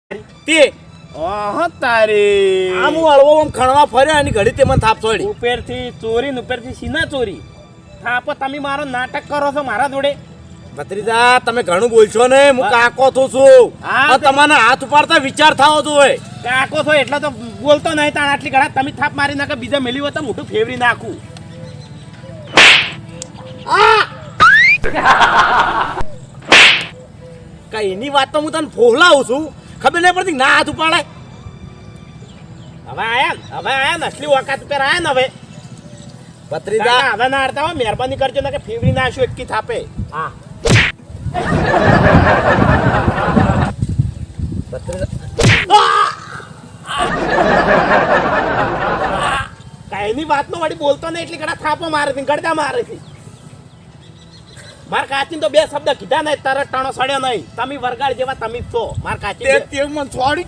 તે ઓહ તારી આમ હું હળવો આમ ખણવા ફર્યો અને ઘડી તે મને થાપ છોડી. ઉપરથી ચોરી ને ઉપરથી સીના ચોરી થાપો તમે મારો નાટક કરો છો મારા જોડે. ભત્રીજા તમે ઘણું બોલશો ને, હું કાકો થું છું. હા, આ તમારા હાથ ઉપાડતા વિચાર થાવો જોઈએ. કાકો છો એટલે તો બોલતો નહીં તાણ આટલી ઘણા તમે થાપ મારી નાખે બીજા મેલી હોય તો મોઢું ફેવરી નાખું. કઈ એની વાત તો હું તને ફોહલાવું છું, ખબર નહીં પડતી ના હાથ ઉપાડે. હવે આયા ને અસલી ઓકાત ઉપર આયા ને હવે ભત્રીજા હવે ના હારતા હોય મહેરબાની કરજો ને કે ફેવરી નાખશું એકી થાપે. હા કાયની વાતનો વળી બોલતો નહીં એટલી ઘણા થાપો મારે છે ગળદા મારે છે. માર કાચીને તો બે શબ્દ કીધા નહીં તરત ટાણો સડ્યો નહીં. તમે વરગાડ જેવા તમે જ છો માર કાચી. તે મને છોડી